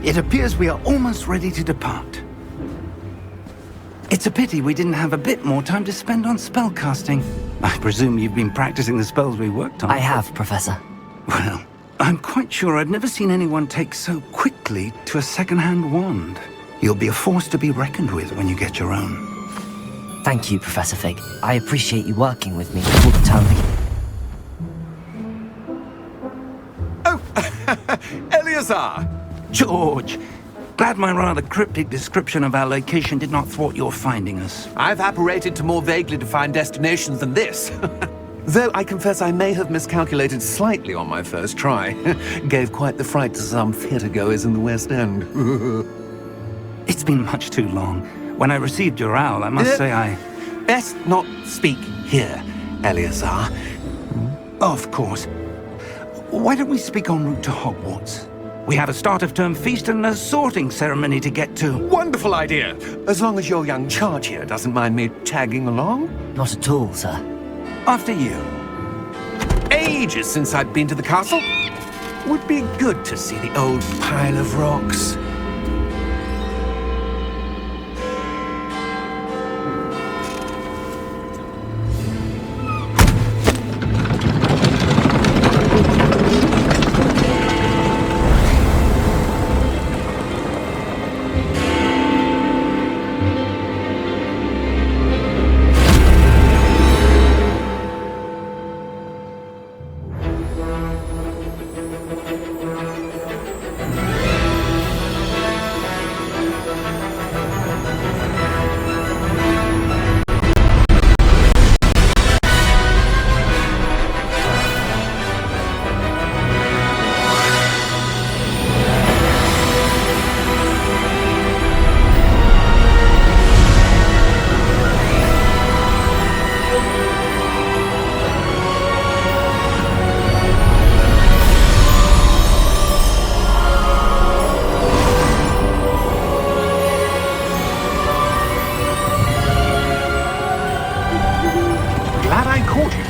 It appears we are almost ready to depart. It's a pity we didn't have a bit more time to spend on spellcasting. I presume you've been practicing the spells we worked on. I have, Professor. Well, I'm quite sure I've never seen anyone take so quickly to a second-hand wand. You'll be a force to be reckoned with when you get your own. Thank you, Professor Fig. I appreciate you working with me all the time. Oh, Eleazar! George! Glad my rather cryptic description of our location did not thwart your finding us. I've apparated to more vaguely defined destinations than this. Though I confess I may have miscalculated slightly on my first try. Gave quite the fright to some theatre-goers in the West End. It's been much too long. When I received your owl, I must say I... Best not speak here, Eleazar. Of course. Why don't we speak en route to Hogwarts? We have a start-of-term feast and a sorting ceremony to get to. Wonderful idea! As long as your young charge here doesn't mind me tagging along. Not at all, sir. After you. Ages since I'd been to the castle. Would be good to see the old pile of rocks.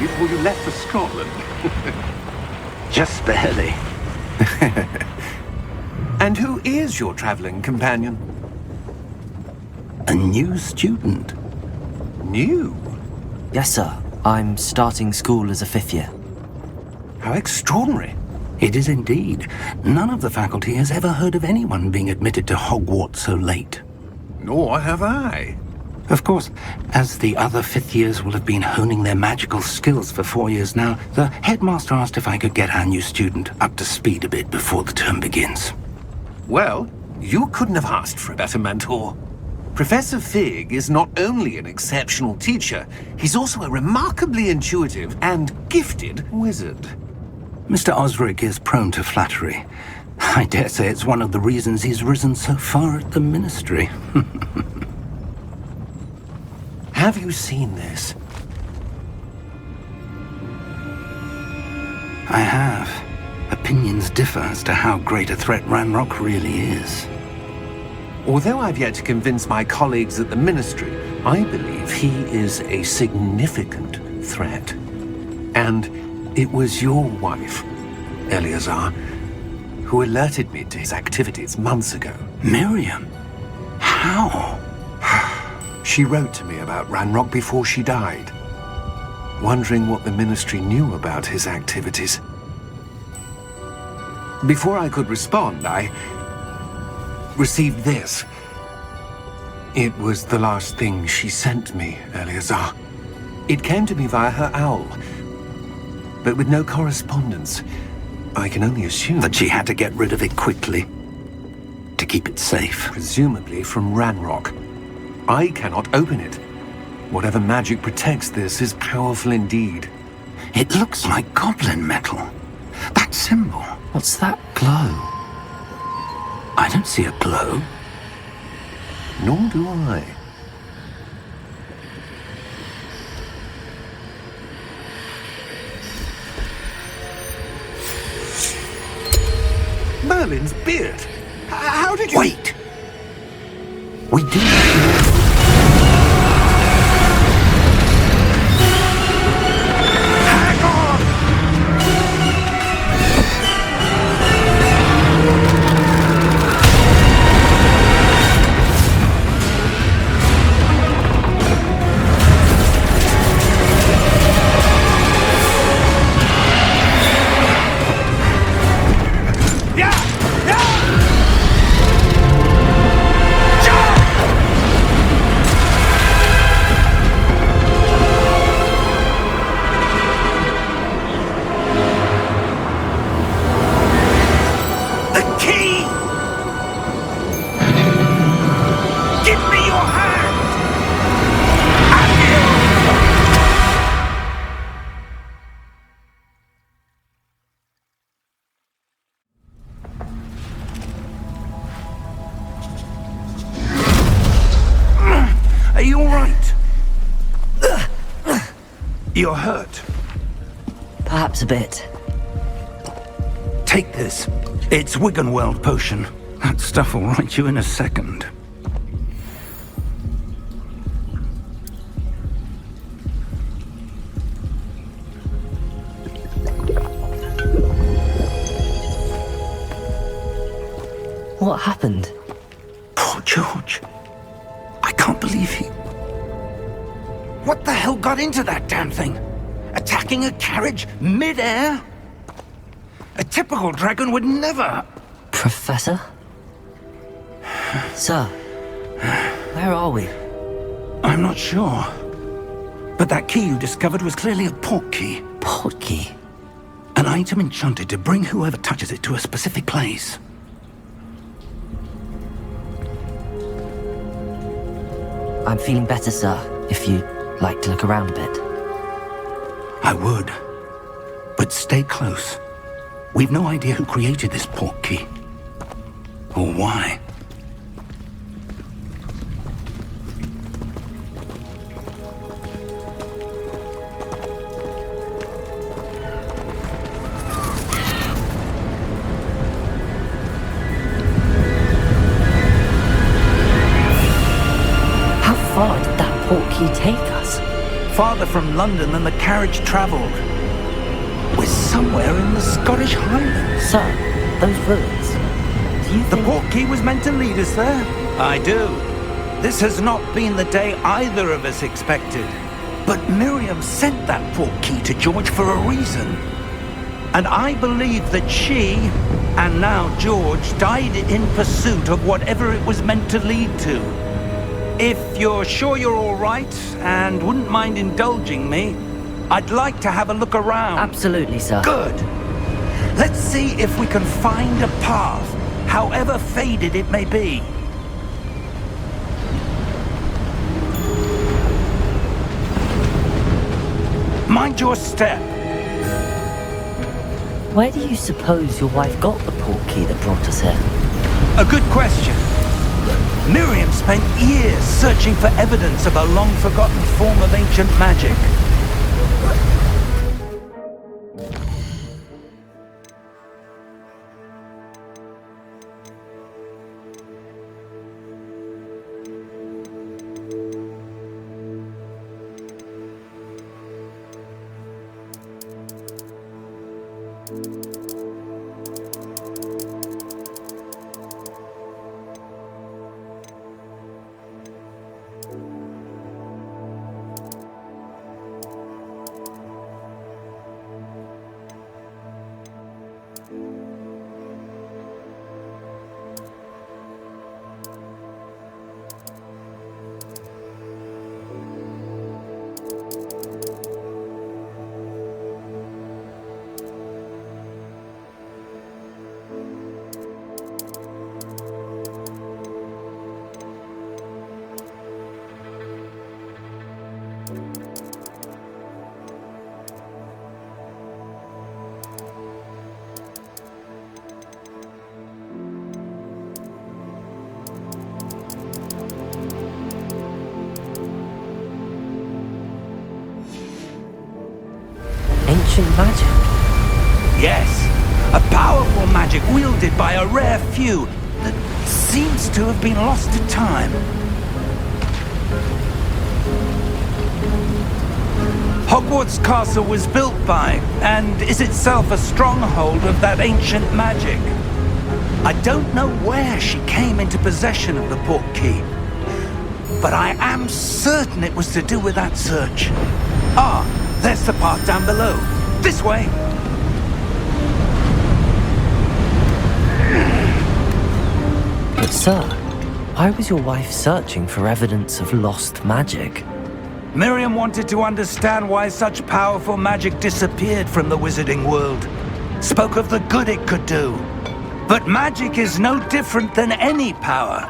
Before you left for Scotland. Just barely. And who is your traveling companion? A new student. New? Yes, sir. I'm starting school as a 5th year. How extraordinary. It is indeed. None of the faculty has ever heard of anyone being admitted to Hogwarts so late. Nor have I. Of course, as the other 5th years will have been honing their magical skills for 4 years now, the headmaster asked if I could get our new student up to speed a bit before the term begins. Well, you couldn't have asked for a better mentor. Professor Fig is not only an exceptional teacher, he's also a remarkably intuitive and gifted wizard. Mr. Osric is prone to flattery. I dare say it's one of the reasons he's risen so far at the Ministry. Have you seen this? I have. Opinions differ as to how great a threat Ranrock really is. Although I've yet to convince my colleagues at the Ministry, I believe he is a significant threat. And it was your wife, Eleazar, who alerted me to his activities months ago. Miriam? How? She wrote to me about Ranrock before she died, wondering what the Ministry knew about his activities. Before I could respond, I received this. It was the last thing she sent me, Eleazar. It came to me via her owl, but with no correspondence. I can only assume that she had to get rid of it quickly, to keep it safe. Presumably from Ranrock. I cannot open it. Whatever magic protects this is powerful indeed. It looks like goblin metal. That symbol. What's that glow? I don't see a glow. Nor do I. Merlin's beard. How did you... Wait! We do not know. You're hurt. Perhaps a bit. Take this. It's Wiggenweld potion. That stuff will right you in a second. What happened? Poor George. I can't believe he... What the hell got into that damn thing? Attacking a carriage mid-air? A typical dragon would never... Professor? Sir, where are we? I'm not sure. But that key you discovered was clearly a port key. Port key? An item enchanted to bring whoever touches it to a specific place. I'm feeling better, sir, if you'd like to look around a bit. I would. But stay close. We've no idea who created this port key. Or why. How far did that port key take us? Farther from London than the carriage travelled. We're somewhere in the Scottish Highlands. Sir, those ruins. Do you The think... port key was meant to lead us there? I do. This has not been the day either of us expected. But Miriam sent that port key to George for a reason. And I believe that she, and now George, died in pursuit of whatever it was meant to lead to. If you're sure you're all right, and wouldn't mind indulging me, I'd like to have a look around. Absolutely, sir. Good. Let's see if we can find a path, however faded it may be. Mind your step. Where do you suppose your wife got the port key that brought us here? A good question. Miriam spent years searching for evidence of a long-forgotten form of ancient magic. Ancient magic? Yes, a powerful magic wielded by a rare few that seems to have been lost to time. Hogwarts Castle was built by, and is itself a stronghold of that ancient magic. I don't know where she came into possession of the port key, but I am certain it was to do with that search. Ah, there's the path down below. This way! But sir, why was your wife searching for evidence of lost magic? Miriam wanted to understand why such powerful magic disappeared from the wizarding world. Spoke of the good it could do. But magic is no different than any power.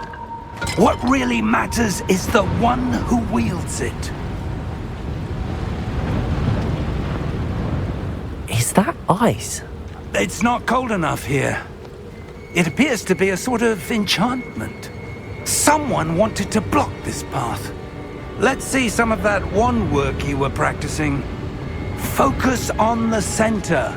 What really matters is the one who wields it. Is that ice? It's not cold enough here. It appears to be a sort of enchantment. Someone wanted to block this path. Let's see some of that wand work you were practicing. Focus on the center.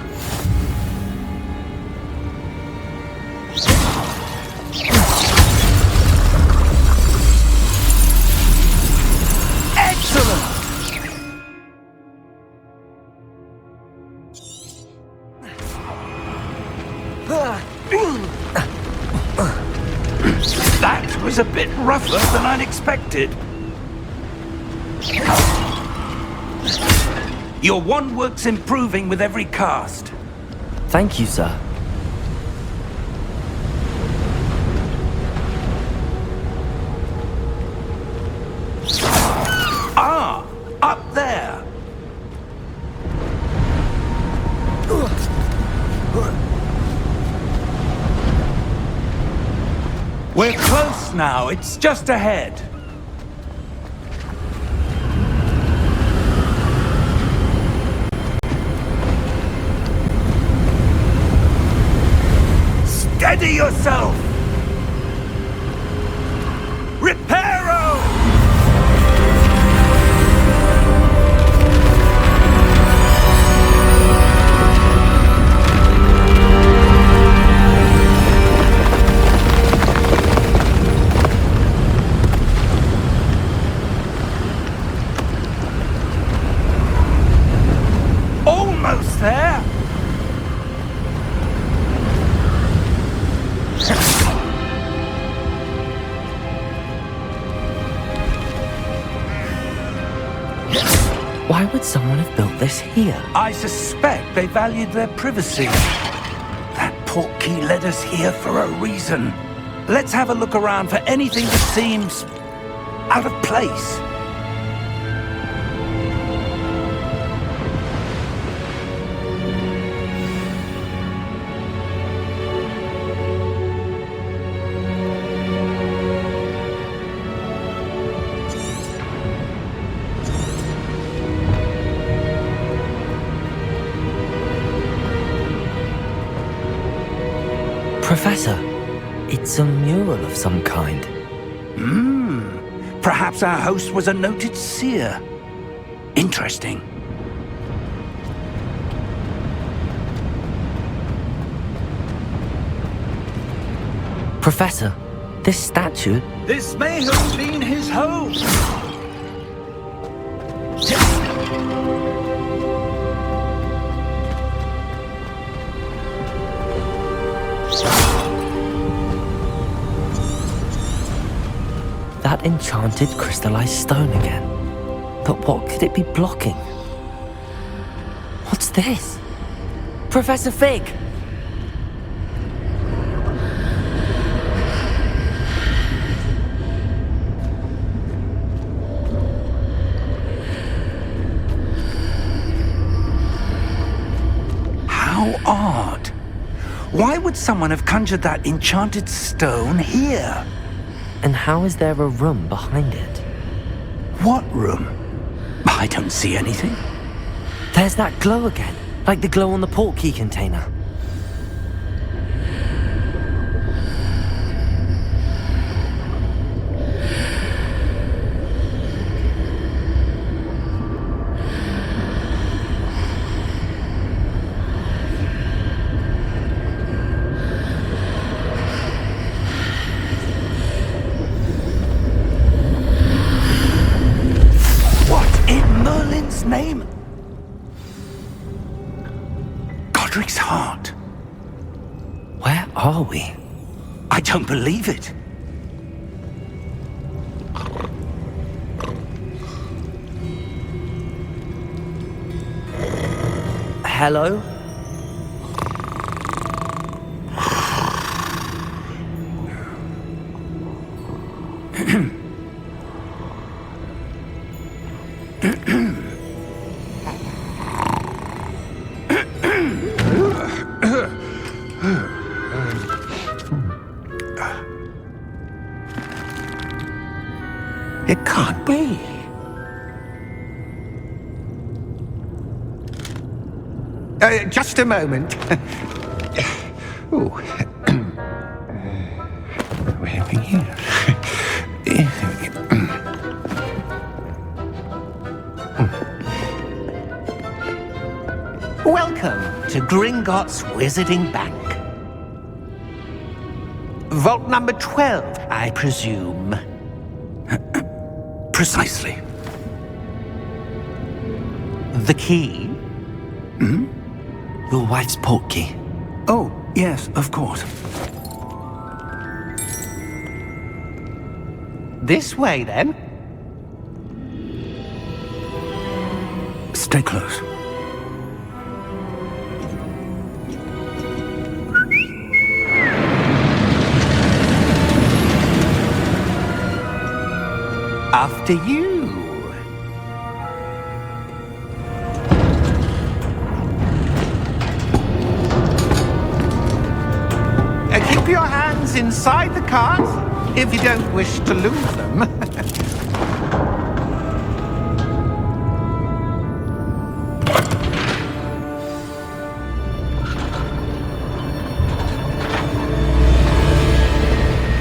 Excellent! That was a bit rougher than I'd expected. Your wand work's improving with every cast. Thank you, sir. Ah, up there. We're close now. It's just ahead. Steady yourself! Reparo! Almost there! Why would someone have built this here? I suspect they valued their privacy. That portkey led us here for a reason. Let's have a look around for anything that seems out of place. Professor, it's a mural of some kind. Perhaps our host was a noted seer. Interesting. Professor, this statue... This may have been his home. That enchanted crystallized stone again. But what could it be blocking? What's this? Professor Fig! How odd. Why would someone have conjured that enchanted stone here? And how is there a room behind it? What room? I don't see anything. There's that glow again, like the glow on the portkey container. Name? Godric's heart. Where are we? I don't believe it. Hello? It can't be. Just a moment. Oh. Where are we here? Welcome to Gringotts Wizarding Bank. Vault number 12, I presume. Precisely. The key? Your wife's portkey. Oh, yes, of course. This way, then. Stay close. After you. Keep your hands inside the cart if you don't wish to lose them.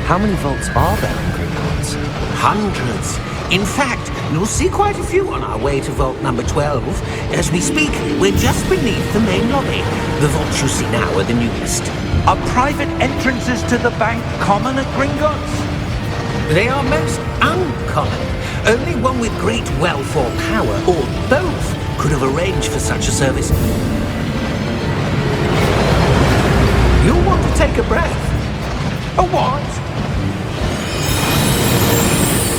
How many vaults are there in Gringotts? Hundreds. In fact, you'll see quite a few on our way to vault number 12. As we speak, we're just beneath the main lobby. The vaults you see now are the newest. Are private entrances to the bank common at Gringotts? They are most uncommon. Only one with great wealth or power, or both, could have arranged for such a service. You'll want to take a breath. A what?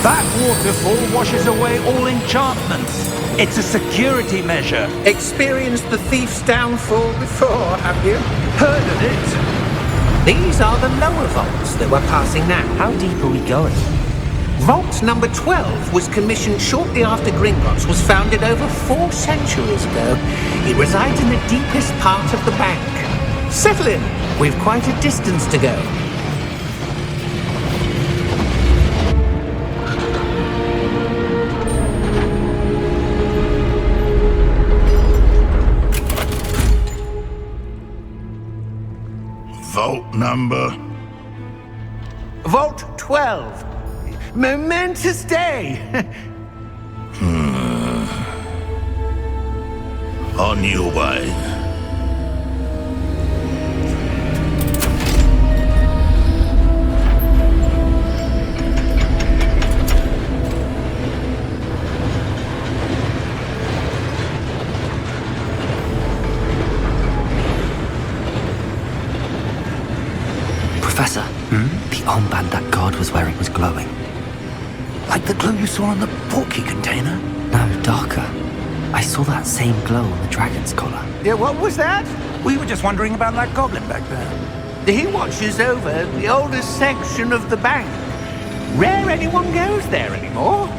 That waterfall washes away all enchantments. It's a security measure. Experienced the thief's downfall before, have you? Heard of it? These are the lower vaults that we're passing now. How deep are we going? Vault number 12 was commissioned shortly after Gringotts was founded over 4 centuries ago. It resides in the deepest part of the bank. Settle in. We've quite a distance to go. Vault number? Vault 12. Momentous day. On your way. Professor, the armband that guard was wearing was glowing. Like the glow you saw on the portkey container? No, darker. I saw that same glow on the dragon's collar. Yeah, what was that? We were just wondering about that goblin back there. He watches over the oldest section of the bank. Rare anyone goes there anymore.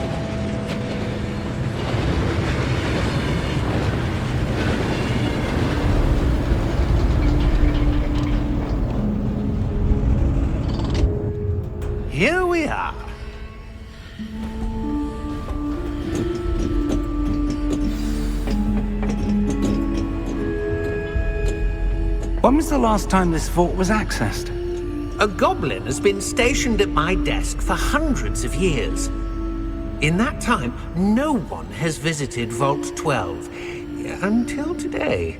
Here we are. When was the last time this vault was accessed? A goblin has been stationed at my desk for hundreds of years. In that time, no one has visited Vault 12 until today.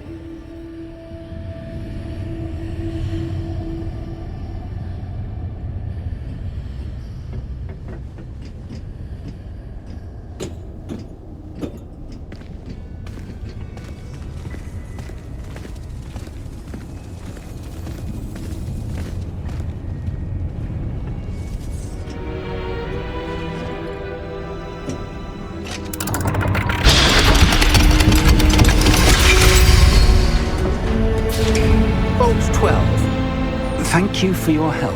Vault 12. Thank you for your help.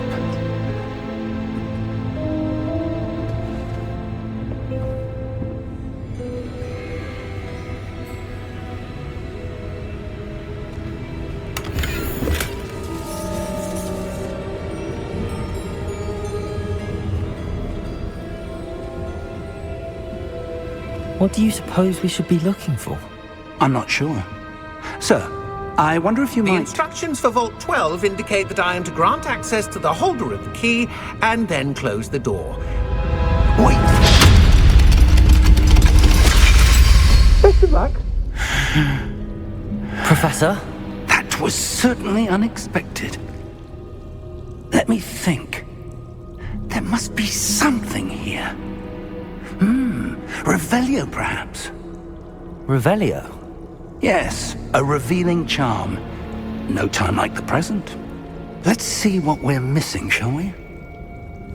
What do you suppose we should be looking for? I'm not sure. Sir, I wonder if you The might... instructions for Vault 12 indicate that I am to grant access to the holder of the key and then close the door. Wait! Best of luck. Professor? That was certainly unexpected. Let me think. There must be something here. Revelio, perhaps? Revelio? Yes, a revealing charm. No time like the present. Let's see what we're missing, shall we?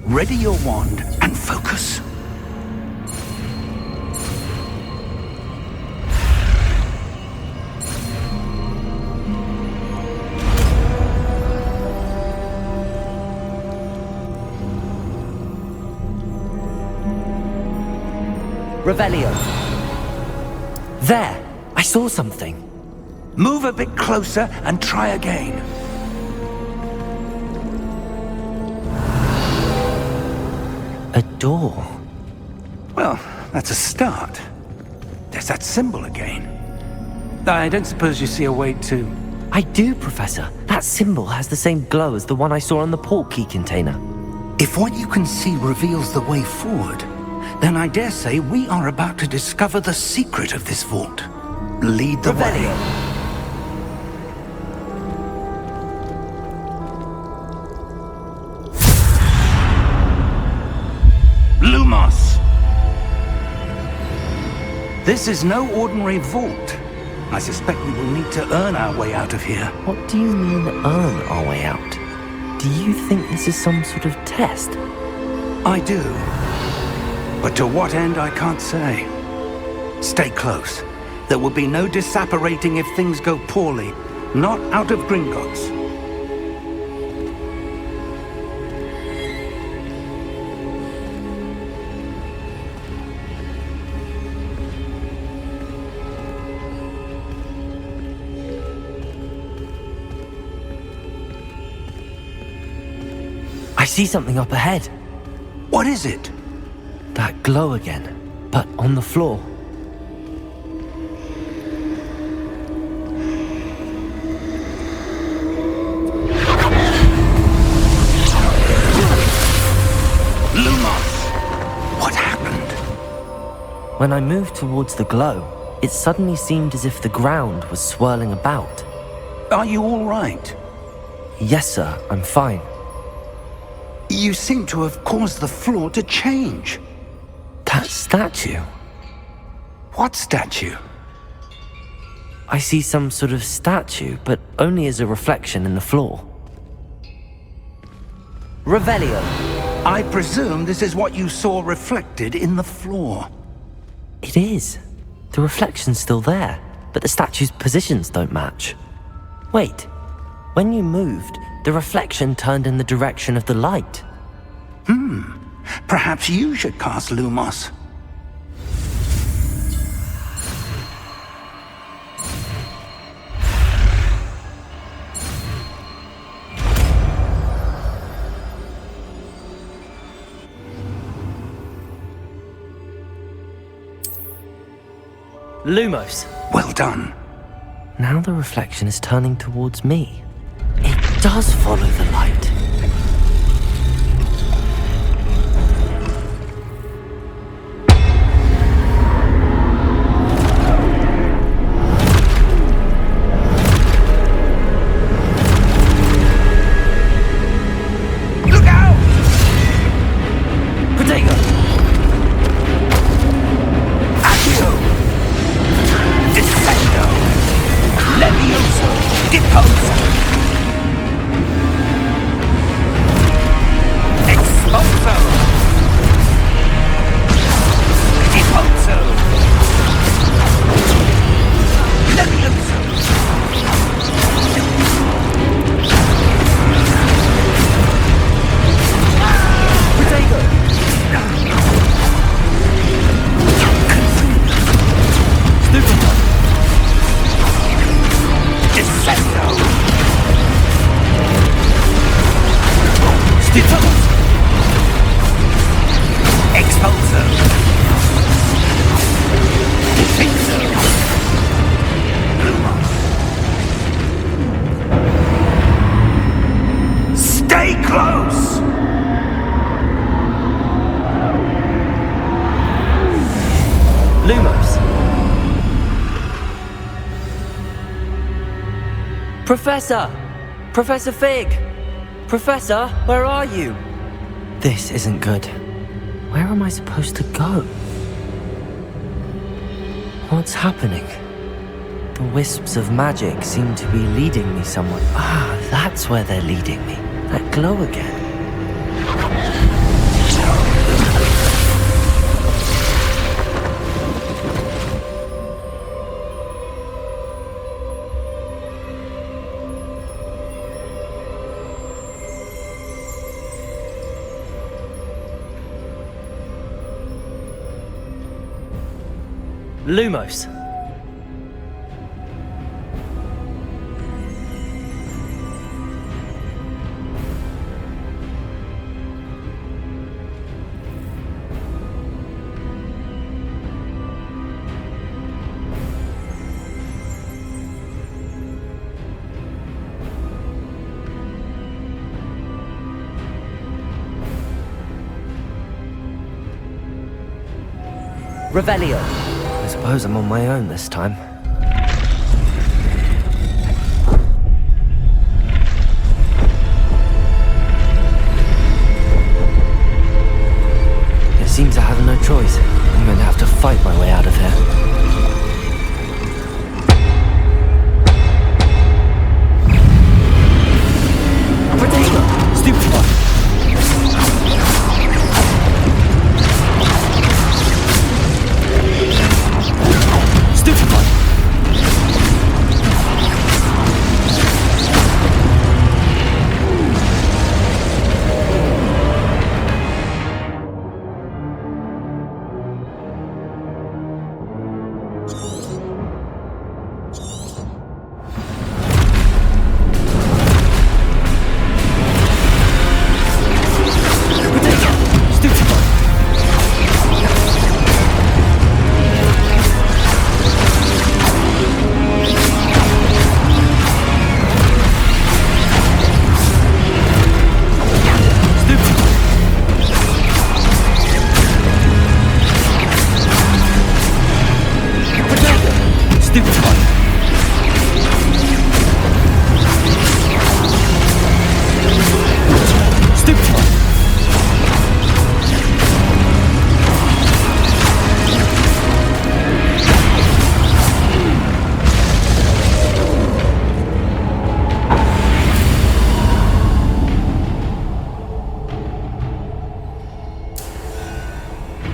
Ready your wand and focus. Revelio. There! I saw something. Move a bit closer and try again. A door. Well, that's a start. There's that symbol again. I don't suppose you see a way to... I do, Professor. That symbol has the same glow as the one I saw on the port key container. If what you can see reveals the way forward, then I dare say we are about to discover the secret of this vault. Lead the way. Lumos! This is no ordinary vault. I suspect we will need to earn our way out of here. What do you mean, earn our way out? Do you think this is some sort of test? I do. But to what end, I can't say. Stay close. There will be no disapparating if things go poorly. Not out of Gringotts. I see something up ahead. What is it? That glow again, but on the floor. Lumos! What happened? When I moved towards the glow, it suddenly seemed as if the ground was swirling about. Are you all right? Yes, sir, I'm fine. You seem to have caused the floor to change. That statue? What statue? I see some sort of statue, but only as a reflection in the floor. Revelio. I presume this is what you saw reflected in the floor. It is. The reflection's still there, but the statue's positions don't match. Wait. When you moved, the reflection turned in the direction of the light. Perhaps you should cast Lumos. Lumos. Well done. Now the reflection is turning towards me. It does follow the light. Look out! Protego! Accio! Descendo! Levioso! Deposo! Professor! Professor Fig! Professor, where are you? This isn't good. Where am I supposed to go? What's happening? The wisps of magic seem to be leading me somewhere. Ah, that's where they're leading me. That glow again. Lumos. Revelio. I suppose I'm on my own this time. It seems I have no choice. I'm going to have to fight my way out of here. Protego! Stupid one! Stupid one!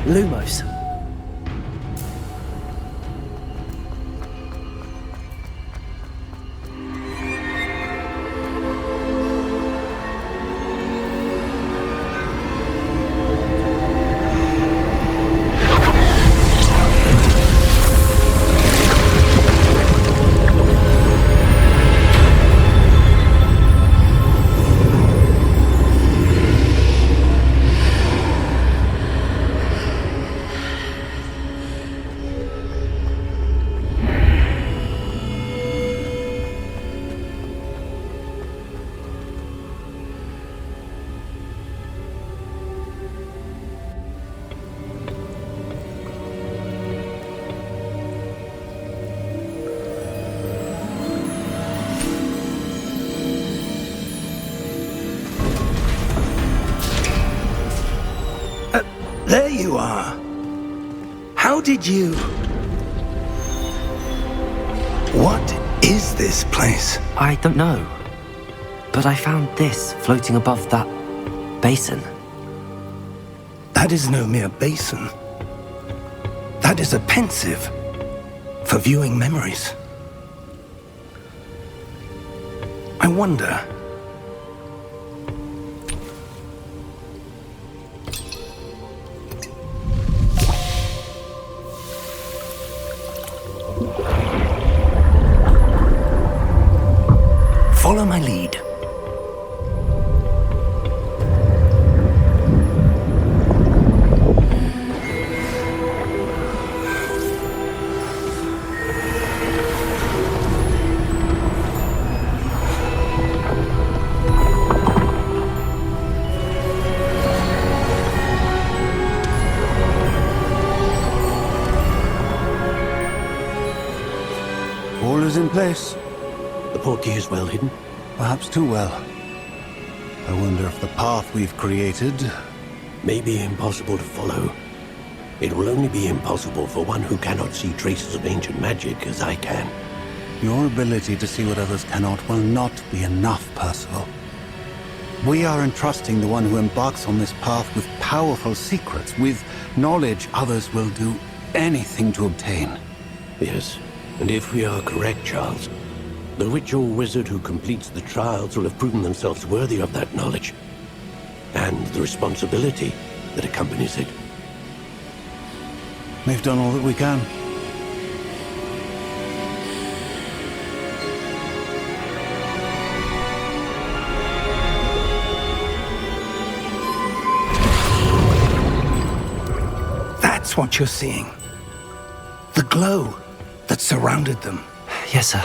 Lumos. There you are. How did you... What is this place? I don't know. But I found this floating above that basin. That is no mere basin. That is a pensive for viewing memories. I wonder... Follow my lead. All is in place. The portkey is well hidden? Perhaps too well. I wonder if the path we've created... May be impossible to follow. It will only be impossible for one who cannot see traces of ancient magic as I can. Your ability to see what others cannot will not be enough, Percival. We are entrusting the one who embarks on this path with powerful secrets, with knowledge others will do anything to obtain. Yes, and if we are correct, Charles, the witch or wizard who completes the trials will have proven themselves worthy of that knowledge, and the responsibility that accompanies it. We've done all that we can. That's what you're seeing. The glow that surrounded them. Yes, sir.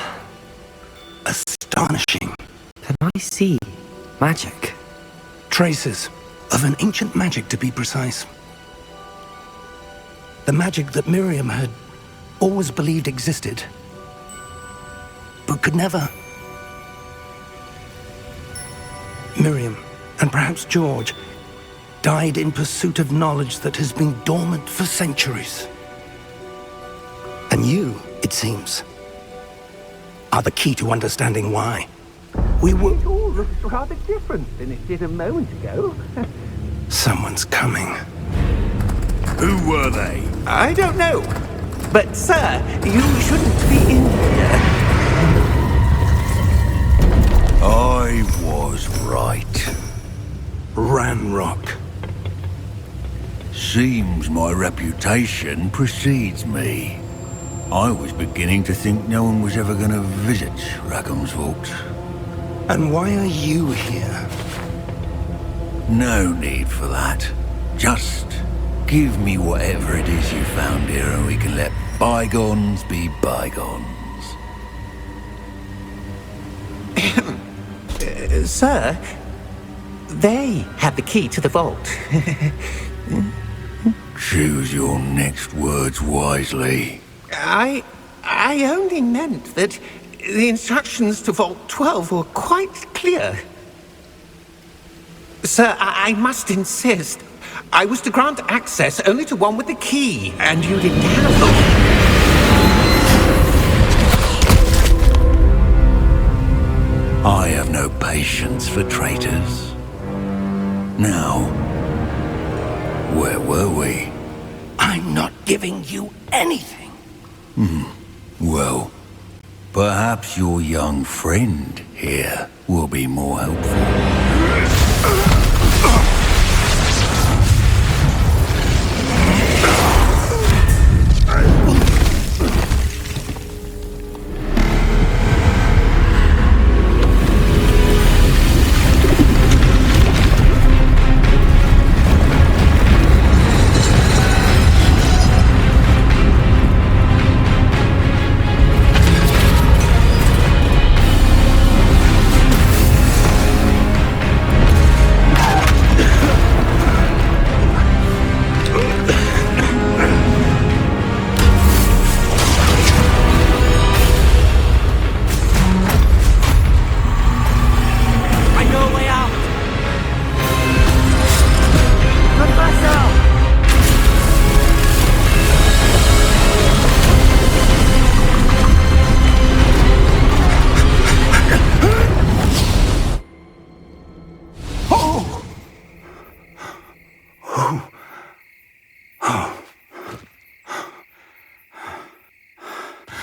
Astonishing. Can I see magic? Traces of an ancient magic, to be precise. The magic that Miriam had always believed existed, but could never. Miriam, and perhaps George, died in pursuit of knowledge that has been dormant for centuries. And you, it seems, are the key to understanding why. We were... It all looks rather different than it did a moment ago. Someone's coming. Who were they? I don't know. But, sir, you shouldn't be in here. I was right. Ranrock. Seems my reputation precedes me. I was beginning to think no one was ever going to visit Rackham's vault. And why are you here? No need for that. Just give me whatever it is you found here and we can let bygones be bygones. Sir, they had the key to the vault. Choose your next words wisely. I only meant that the instructions to Vault 12 were quite clear. Sir, I must insist. I was to grant access only to one with the key, and you didn't have them. I have no patience for traitors. Now, where were we? I'm not giving you anything. Well, perhaps your young friend here will be more helpful.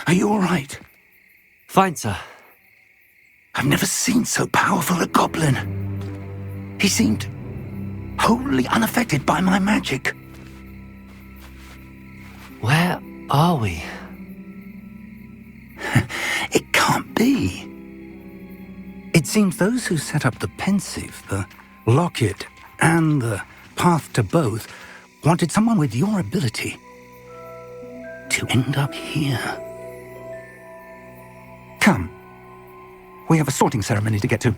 Are you all right? Fine, sir. I've never seen so powerful a goblin. He seemed wholly unaffected by my magic. Where are we? It can't be. It seems those who set up the pensive, the locket, and the path to both wanted someone with your ability to end up here. Come. We have a sorting ceremony to get to.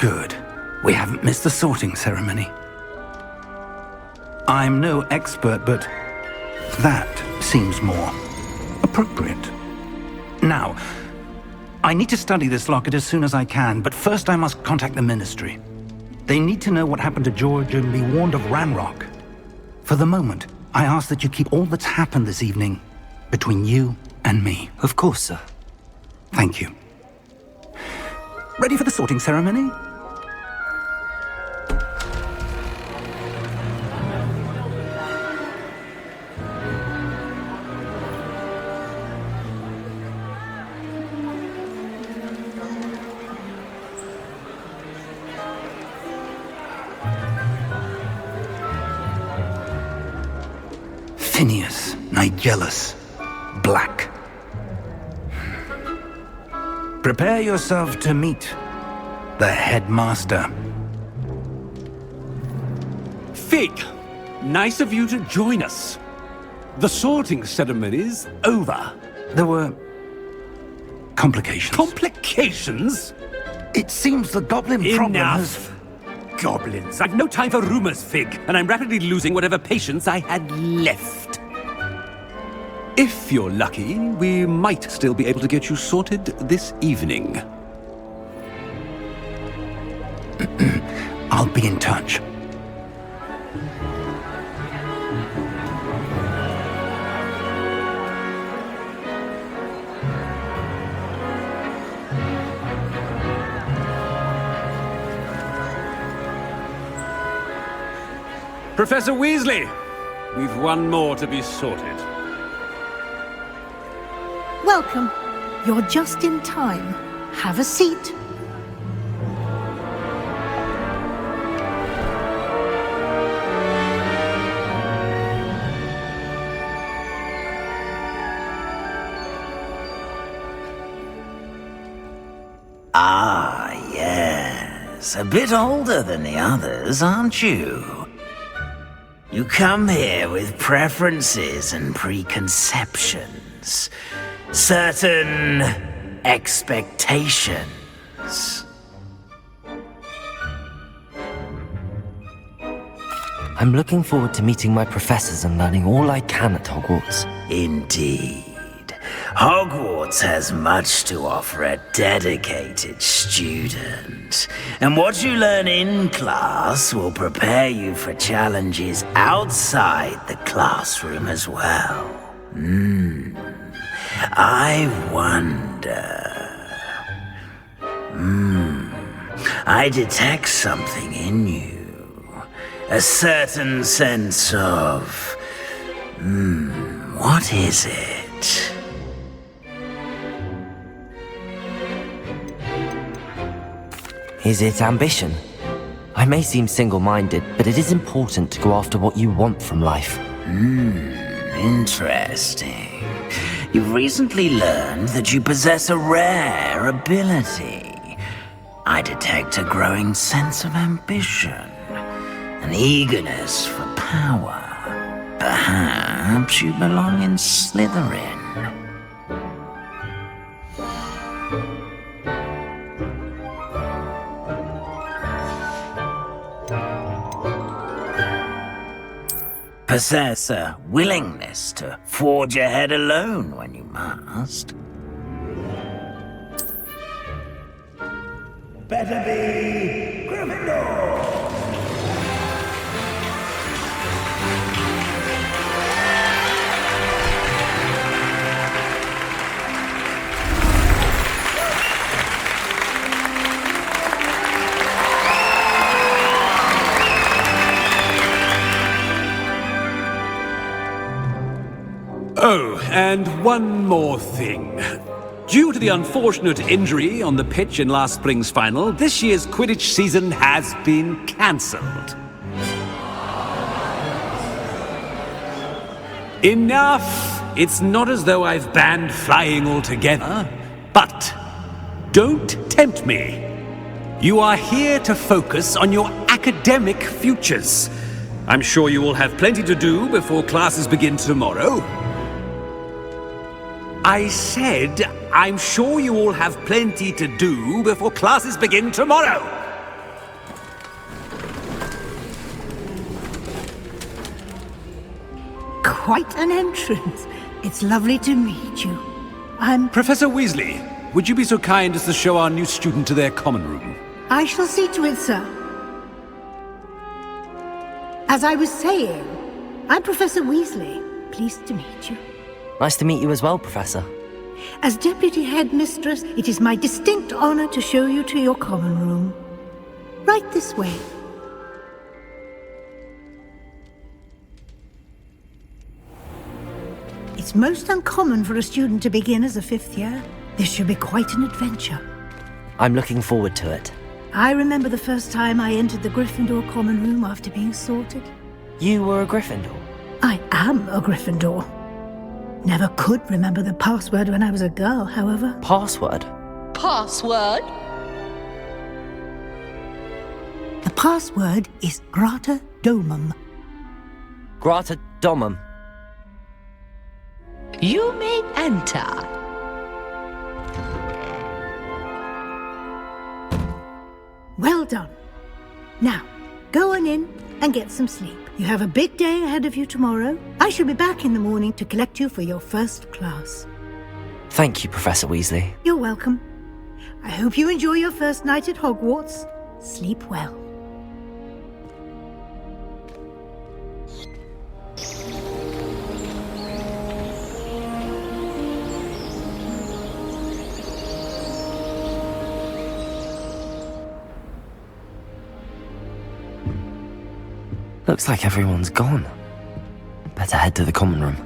Good. We haven't missed the sorting ceremony. I'm no expert, but that seems more appropriate. Now, I need to study this locket as soon as I can, but first I must contact the Ministry. They need to know what happened to George and be warned of Ranrock. For the moment, I ask that you keep all that's happened this evening between you and me. Of course, sir. Thank you. Ready for the sorting ceremony? Phineas, Nigellus, Black. Prepare yourself to meet the headmaster. Fig, nice of you to join us. The sorting ceremony's over. There were complications. Complications? It seems the goblin problem has... Enough! Goblins. I've no time for rumors, Fig, and I'm rapidly losing whatever patience I had left. If you're lucky, we might still be able to get you sorted this evening. I'll be in touch. Professor Weasley, we've one more to be sorted. Welcome. You're just in time. Have a seat. Ah, yes. A bit older than the others, aren't you? You come here with preferences and preconceptions. Certain expectations. I'm looking forward to meeting my professors and learning all I can at Hogwarts. Indeed. Hogwarts has much to offer a dedicated student. And what you learn in class will prepare you for challenges outside the classroom as well. I wonder... I detect something in you. A certain sense of... what is it? Is it ambition? I may seem single-minded, but it is important to go after what you want from life. Interesting. You've recently learned that you possess a rare ability. I detect a growing sense of ambition, an eagerness for power. Perhaps you belong in Slytherin. Possess a willingness to forge ahead alone when you must. Better be Gryffindor! Oh, and one more thing. Due to the unfortunate injury on the pitch in last spring's final, this year's Quidditch season has been cancelled. Enough! It's not as though I've banned flying altogether, but don't tempt me. You are here to focus on your academic futures. I'm sure you will have plenty to do before classes begin tomorrow. I said, I'm sure you all have plenty to do before classes begin tomorrow. quite an entrance. It's lovely to meet you. Professor Weasley, would you be so kind as to show our new student to their common room? I shall see to it, sir. As I was saying, I'm Professor Weasley. Pleased to meet you. Nice to meet you as well, Professor. As Deputy Headmistress, it is my distinct honor to show you to your common room. Right this way. It's most uncommon for a student to begin as a fifth year. This should be quite an adventure. I'm looking forward to it. I remember the first time I entered the Gryffindor common room after being sorted. You were a Gryffindor? I am a Gryffindor. Never could remember the password when I was a girl, however. Password? Password? The password is Grata Domum. Grata Domum. You may enter. Well done. Now, go on in and get some sleep. You have a big day ahead of you tomorrow. I shall be back in the morning to collect you for your first class. Thank you, Professor Weasley. You're welcome. I hope you enjoy your first night at Hogwarts. Sleep well. Looks like everyone's gone. Better head to the common room.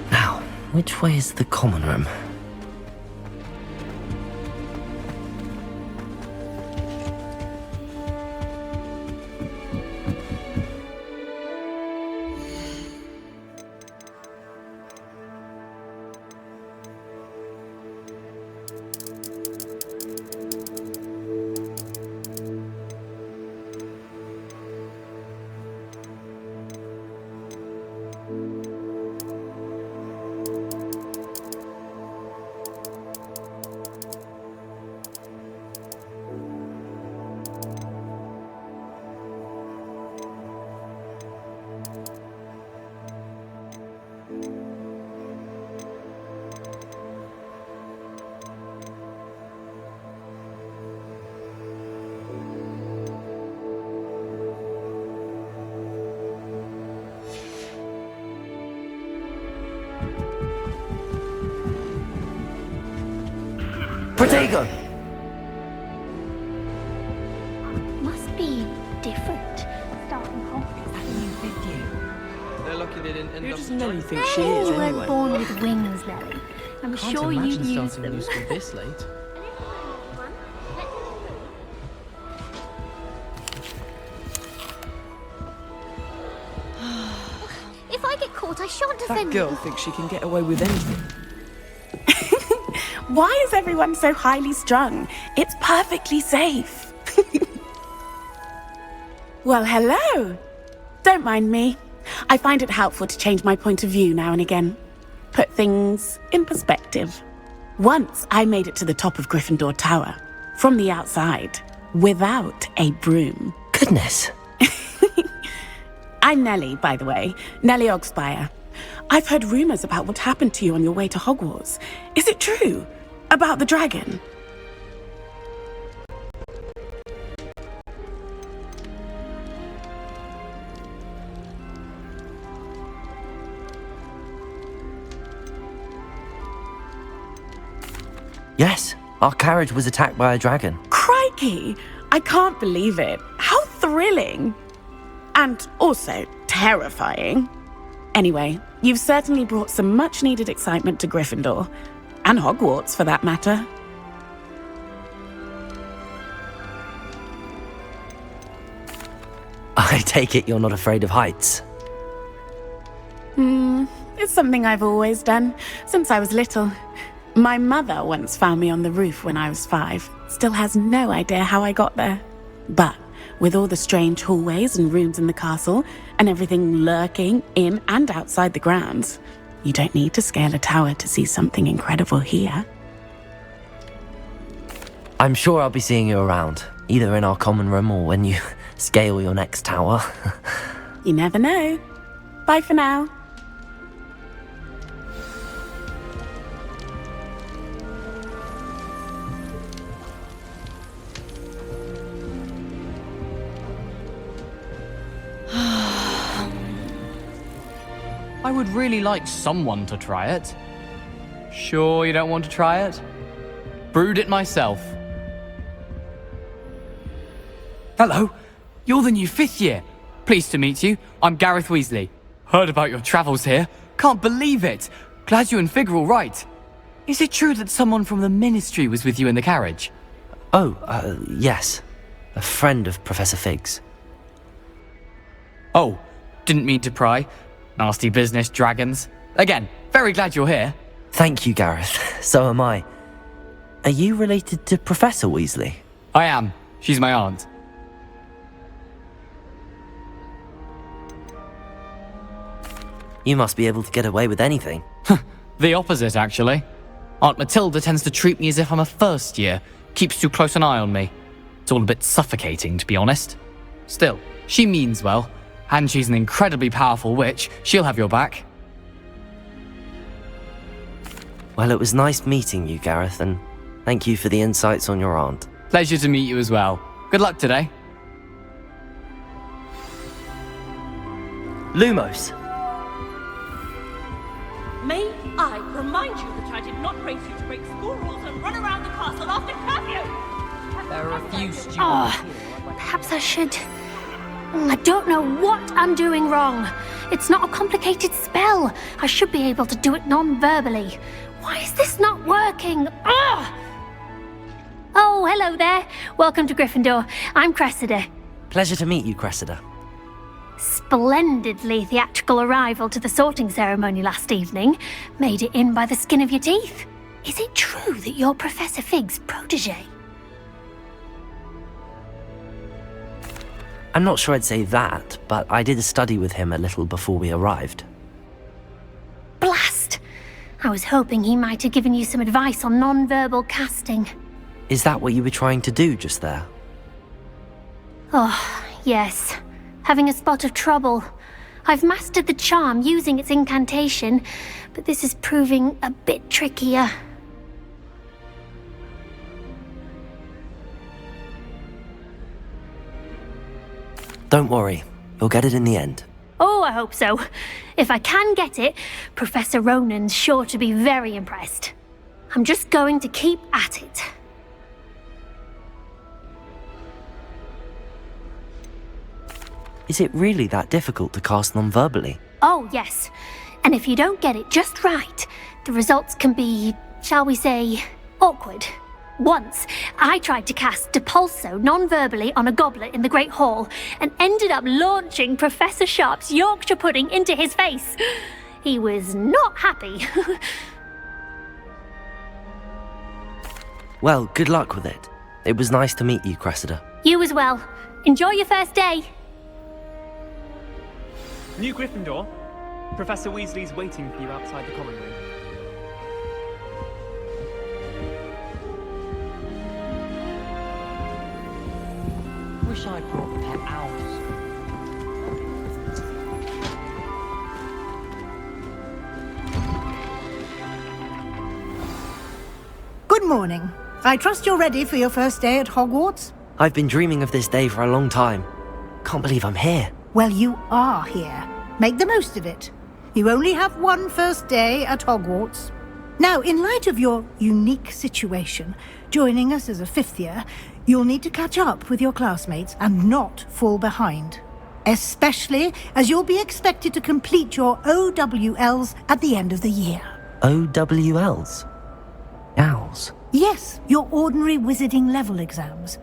Now, which way is the common room? Protego! Must be different. Starting Hogwarts. That new fifth year. They're lucky they didn't end Who up. does Nelly think Hey, she is you anyway? weren't born with wings, Nelly. I'm Can't sure you'd imagine use starting them. new school this late. If I get caught, I shan't That defend girl you. thinks she can get away with anything. Why is everyone so highly strung? It's perfectly safe. Well, hello. Don't mind me. I find it helpful to change my point of view now and again. Put things in perspective. Once I made it to the top of Gryffindor Tower, from the outside, without a broom. Goodness. I'm Nellie, by the way. Nellie Ogspire. I've heard rumors about what happened to you on your way to Hogwarts. Is it true? About the dragon? Yes, our carriage was attacked by a dragon. Crikey! I can't believe it. How thrilling! And also terrifying. Anyway, you've certainly brought some much-needed excitement to Gryffindor. And Hogwarts, for that matter. I take it you're not afraid of heights. It's something I've always done, since I was little. My mother once found me on the roof when I was 5. Still has no idea how I got there. But with all the strange hallways and rooms in the castle, and everything lurking in and outside the grounds, You don't need to scale a tower to see something incredible here. I'm sure I'll be seeing you around, either in our common room or when you scale your next tower. You never know. Bye for now. I would really like someone to try it. Sure you don't want to try it? Brewed it myself. Hello, you're the new 5th year. Pleased to meet you. I'm Gareth Weasley. Heard about your travels here. Can't believe it. Glad you and Fig are all right. Is it true that someone from the Ministry was with you in the carriage? Yes. A friend of Professor Fig's. Oh, didn't mean to pry. Nasty business, dragons. Again, very glad you're here. Thank you, Gareth. So am I. Are you related to Professor Weasley? I am. She's my aunt. You must be able to get away with anything. The opposite, actually. Aunt Matilda tends to treat me as if I'm a first year. Keeps too close an eye on me. It's all a bit suffocating, to be honest. Still, she means well. And she's an incredibly powerful witch. She'll have your back. Well, it was nice meeting you, Gareth, and thank you for the insights on your aunt. Pleasure to meet you as well. Good luck today. Lumos. May I remind you that I did not raise you to break school rules and run around the castle after curfew? There are a few students Perhaps I should... I don't know what I'm doing wrong. It's not a complicated spell. I should be able to do it non-verbally. Why is this not working? Ugh! Oh, hello there. Welcome to Gryffindor. I'm Cressida. Pleasure to meet you, Cressida. Splendidly theatrical arrival to the sorting ceremony last evening. Made it in by the skin of your teeth. Is it true that you're Professor Fig's protege? I'm not sure I'd say that, but I did study with him a little before we arrived. Blast! I was hoping he might have given you some advice on non-verbal casting. Is that what you were trying to do just there? Oh, yes. Having a spot of trouble. I've mastered the charm using its incantation, but this is proving a bit trickier. Don't worry, you'll get it in the end. Oh, I hope so. If I can get it, Professor Ronan's sure to be very impressed. I'm just going to keep at it. Is it really that difficult to cast non-verbally? Oh, yes. And if you don't get it just right, the results can be, shall we say, awkward. Once, I tried to cast Depulso non-verbally on a goblet in the Great Hall and ended up launching Professor Sharp's Yorkshire pudding into his face. He was not happy. Well, good luck with it. It was nice to meet you, Cressida. You as well. Enjoy your first day. New Gryffindor. Professor Weasley's waiting for you outside the common room. Wish I'd brought pet owls. Good morning. I trust you're ready for your first day at Hogwarts? I've been dreaming of this day for a long time. Can't believe I'm here. Well, you are here. Make the most of it. You only have one first day at Hogwarts. Now, in light of your unique situation, joining us as a 5th year, you'll need to catch up with your classmates and not fall behind. Especially as you'll be expected to complete your OWLs at the end of the year. OWLs? Owls? Yes, your ordinary wizarding level exams.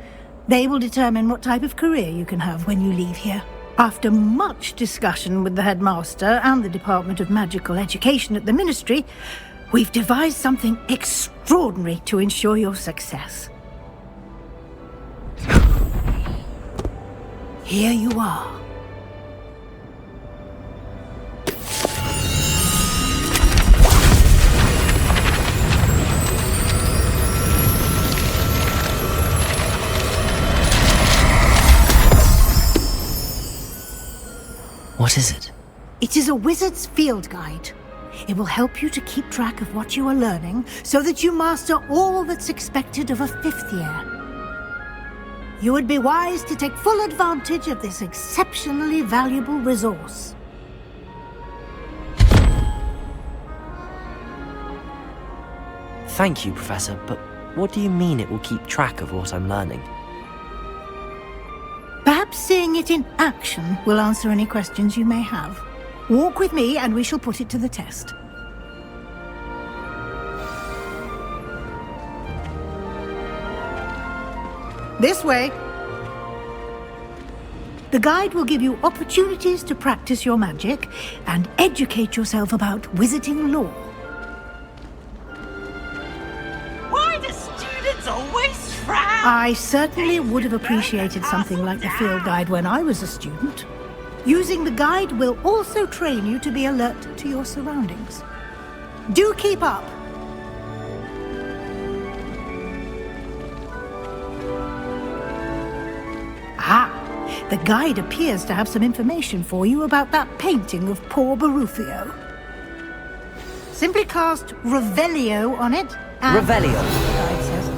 They will determine what type of career you can have when you leave here. After much discussion with the headmaster and the Department of Magical Education at the Ministry, we've devised something extraordinary to ensure your success. Here you are. What is it? It is a wizard's field guide. It will help you to keep track of what you are learning so that you master all that's expected of a 5th year. You would be wise to take full advantage of this exceptionally valuable resource. Thank you, Professor, but what do you mean it will keep track of what I'm learning? Perhaps seeing it in action will answer any questions you may have. Walk with me and we shall put it to the test. This way. The guide will give you opportunities to practice your magic and educate yourself about wizarding lore. Why do students always frown? I certainly would have appreciated something like the field guide when I was a student. Using the guide will also train you to be alert to your surroundings. Do keep up! Ah, the guide appears to have some information for you about that painting of poor Barufio. Simply cast Revelio on it and... Revelio. The guide says.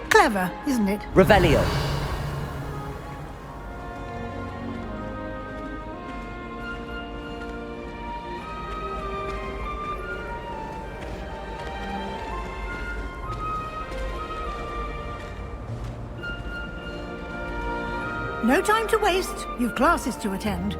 Clever, isn't it? Revelio. No time to waste. You've classes to attend.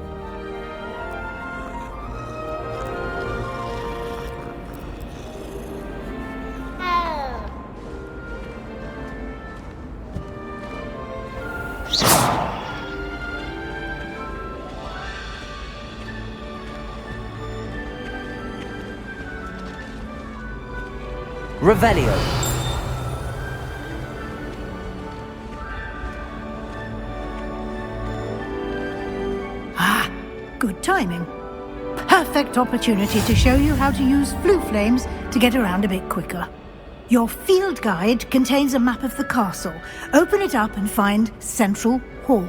Revelio. Ah, good timing. Perfect opportunity to show you how to use flue flames to get around a bit quicker. Your field guide contains a map of the castle. Open it up and find Central Hall.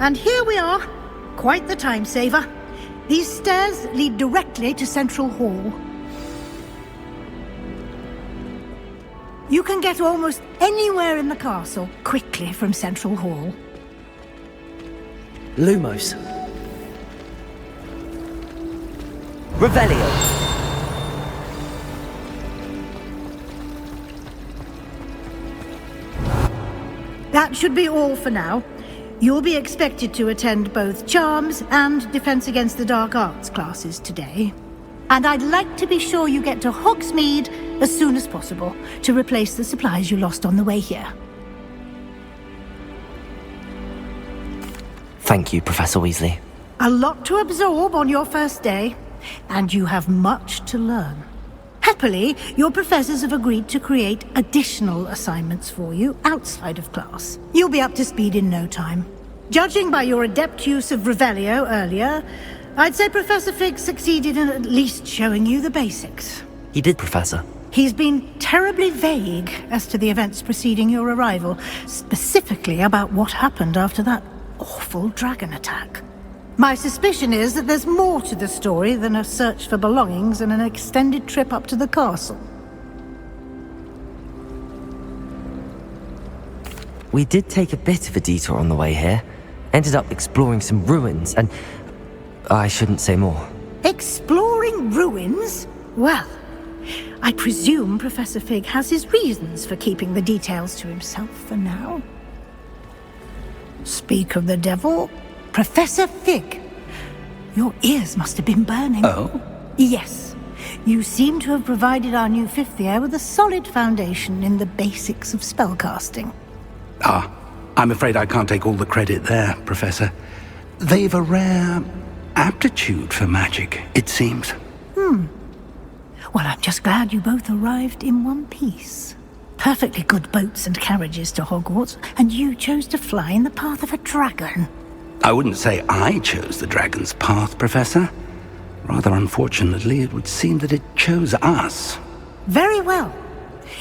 And here we are, Quite the time saver. These stairs lead directly to Central Hall. You can get almost anywhere in the castle quickly from Central Hall. Lumos. Revelio. That should be all for now. You'll be expected to attend both Charms and Defense Against the Dark Arts classes today. And I'd like to be sure you get to Hogsmeade as soon as possible to replace the supplies you lost on the way here. Thank you, Professor Weasley. A lot to absorb on your first day, and you have much to learn. Happily, your professors have agreed to create additional assignments for you outside of class. You'll be up to speed in no time. Judging by your adept use of Revelio earlier, I'd say Professor Fig succeeded in at least showing you the basics. He did, Professor. He's been terribly vague as to the events preceding your arrival, specifically about what happened after that awful dragon attack. My suspicion is that there's more to the story than a search for belongings and an extended trip up to the castle. We did take a bit of a detour on the way here. Ended up exploring some ruins and... I shouldn't say more. Exploring ruins? Well, I presume Professor Fig has his reasons for keeping the details to himself for now. Speak of the devil, Professor Fig. Your ears must have been burning. Oh? Yes. You seem to have provided our new fifth year with a solid foundation in the basics of spellcasting. Ah, I'm afraid I can't take all the credit there, Professor. They've a rare aptitude for magic, it seems. Well, I'm just glad you both arrived in one piece. Perfectly good boats and carriages to Hogwarts, and you chose to fly in the path of a dragon. I wouldn't say I chose the dragon's path, Professor. Rather unfortunately, it would seem that it chose us. Very well.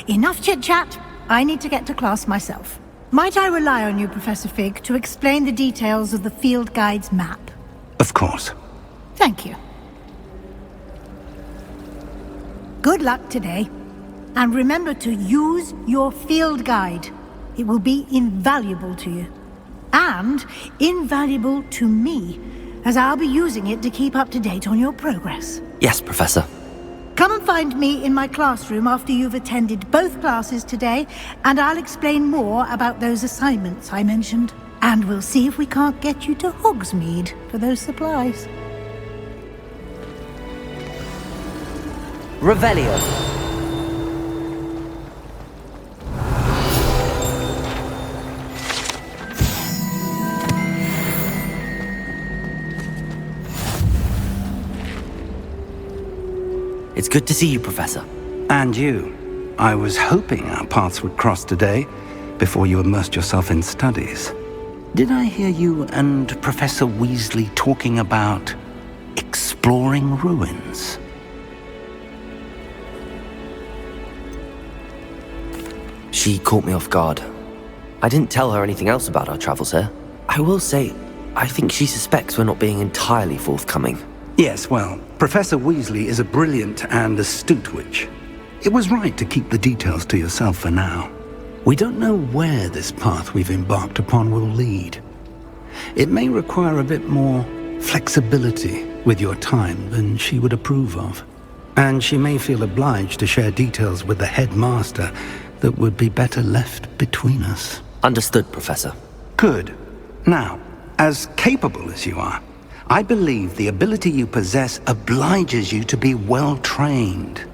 Enough chit-chat. I need to get to class myself. Might I rely on you, Professor Fig, to explain the details of the field guide's map? Of course. Thank you. Good luck today. And remember to use your field guide. It will be invaluable to you. And invaluable to me, as I'll be using it to keep up to date on your progress. Yes, Professor. Come and find me in my classroom after you've attended both classes today, and I'll explain more about those assignments I mentioned. And we'll see if we can't get you to Hogsmeade for those supplies. Revelio. It's good to see you, Professor. And you. I was hoping our paths would cross today, before you immersed yourself in studies. Did I hear you and Professor Weasley talking about exploring ruins? She caught me off guard. I didn't tell her anything else about our travels here. I will say, I think she suspects we're not being entirely forthcoming. Yes, well, Professor Weasley is a brilliant and astute witch. It was right to keep the details to yourself for now. We don't know where this path we've embarked upon will lead. It may require a bit more flexibility with your time than she would approve of. And she may feel obliged to share details with the headmaster that would be better left between us. Understood, Professor. Good. Now, as capable as you are, I believe the ability you possess obliges you to be well trained.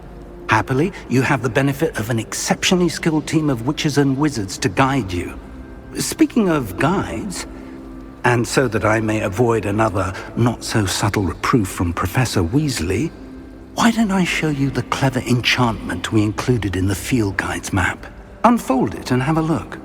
Happily, you have the benefit of an exceptionally skilled team of witches and wizards to guide you. Speaking of guides, and so that I may avoid another not-so-subtle reproof from Professor Weasley, why don't I show you the clever enchantment we included in the field guide's map? Unfold it and have a look.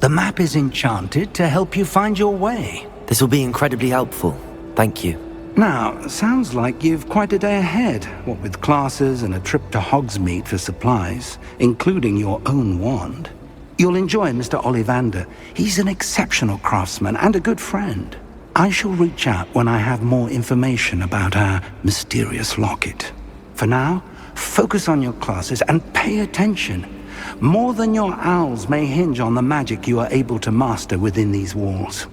The map is enchanted to help you find your way. This will be incredibly helpful. Thank you. Now, sounds like you've quite a day ahead, what with classes and a trip to Hogsmeade for supplies, including your own wand. You'll enjoy Mr. Ollivander. He's an exceptional craftsman and a good friend. I shall reach out when I have more information about our mysterious locket. For now, focus on your classes and pay attention. More than your owls may hinge on the magic you are able to master within these walls.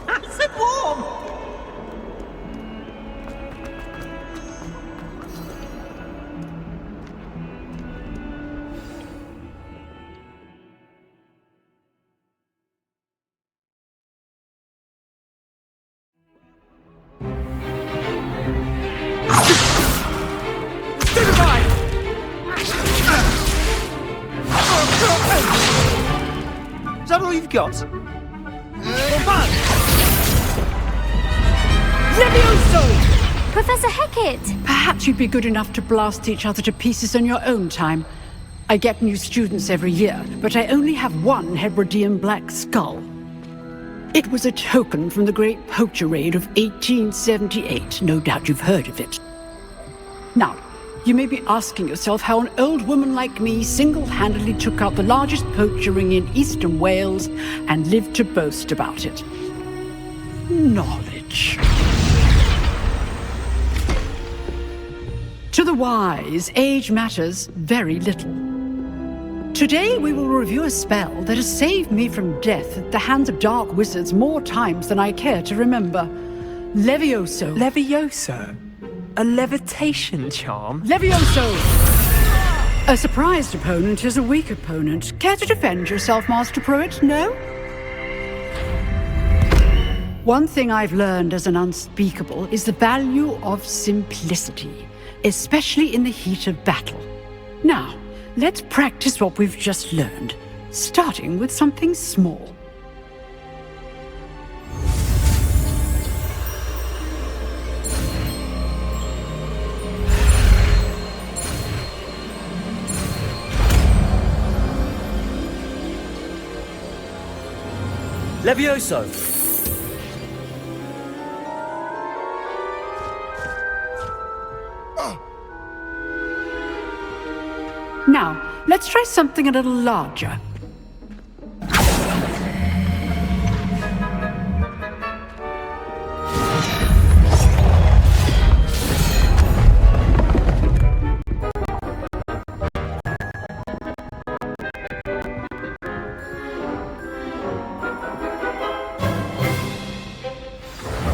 Nice and warm. Is that all you've got? Levioso! Professor Hecat! Perhaps you'd be good enough to blast each other to pieces on your own time. I get new students every year, but I only have one Hebridean black skull. It was a token from the Great Poacher Raid of 1878. No doubt you've heard of it. Now, you may be asking yourself how an old woman like me single-handedly took out the largest poacher ring in eastern Wales and lived to boast about it. Knowledge. To the wise, age matters very little. Today we will review a spell that has saved me from death at the hands of dark wizards more times than I care to remember. Levioso. Levioso? A levitation charm? Levioso! A surprised opponent is a weak opponent. Care to defend yourself, Master Pruitt? No? One thing I've learned as an unspeakable is the value of simplicity, especially in the heat of battle. Now, let's practice what we've just learned, starting with something small. Levioso! Now, let's try something a little larger.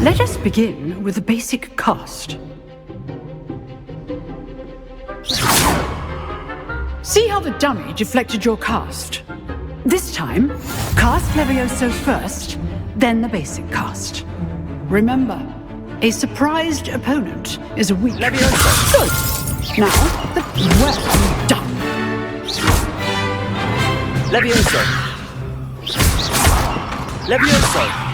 Let us begin with a basic cast. See how the dummy deflected your cast? This time, cast Levioso first, then the basic cast. Remember, a surprised opponent is a weak... Levioso! Good! Now, well done! Levioso! Levioso!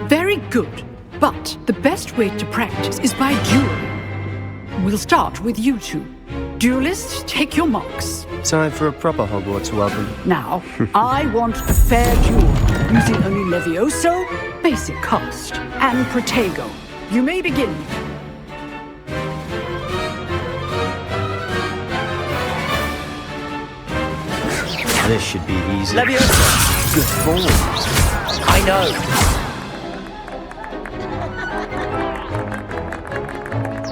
Very good, but the best way to practice is by dueling. We'll start with you two. Duelists, take your marks. Time for a proper Hogwarts welcome. Now, I want a fair duel, using only Levioso, basic cast, and Protego. You may begin. This should be easy. Levioso! Good form. I know.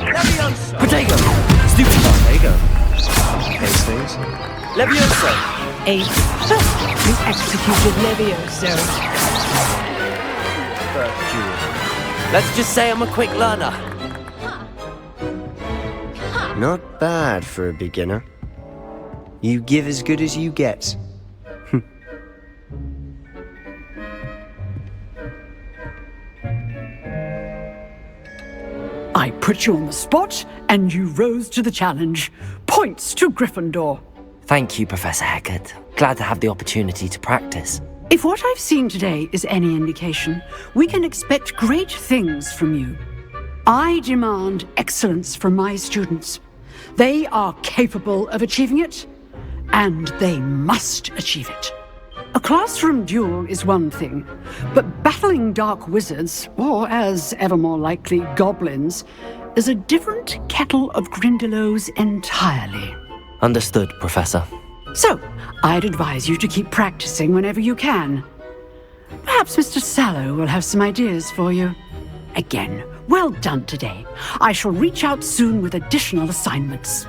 Levioso! Protego! Stupid Protego. Case things. Levioso! A perfectly executed Levioso. First duel. Let's just say I'm a quick learner. Not bad for a beginner. You give as good as you get. I put you on the spot, and you rose to the challenge. Points to Gryffindor. Thank you, Professor Hecat. Glad to have the opportunity to practice. If what I've seen today is any indication, we can expect great things from you. I demand excellence from my students. They are capable of achieving it, and they must achieve it. A classroom duel is one thing, but battling dark wizards, or as ever more likely, goblins, is a different kettle of Grindylows entirely. Understood, Professor. So, I'd advise you to keep practicing whenever you can. Perhaps Mr. Sallow will have some ideas for you. Again, well done today. I shall reach out soon with additional assignments.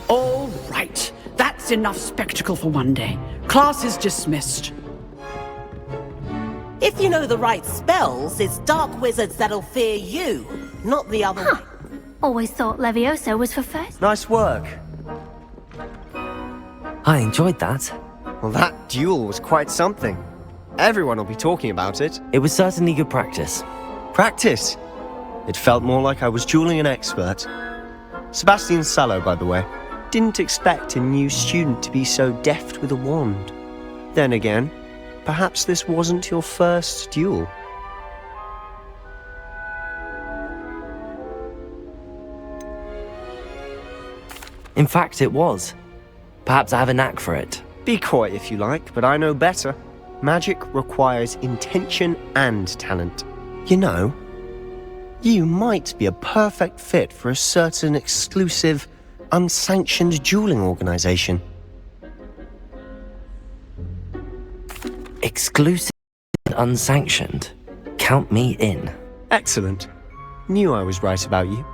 All right. That's enough spectacle for one day. Class is dismissed. If you know the right spells, it's dark wizards that'll fear you, not the other way. Always thought Levioso was for first. Nice work. I enjoyed that. Well, that duel was quite something. Everyone will be talking about it. It was certainly good practice. Practice? It felt more like I was dueling an expert. Sebastian Sallow, by the way. Didn't expect a new student to be so deft with a wand. Then again, perhaps this wasn't your first duel. In fact, it was. Perhaps I have a knack for it. Be coy if you like, but I know better. Magic requires intention and talent. You know, you might be a perfect fit for a certain exclusive, unsanctioned dueling organization. Exclusive and unsanctioned? Count me in. Excellent. Knew I was right about you.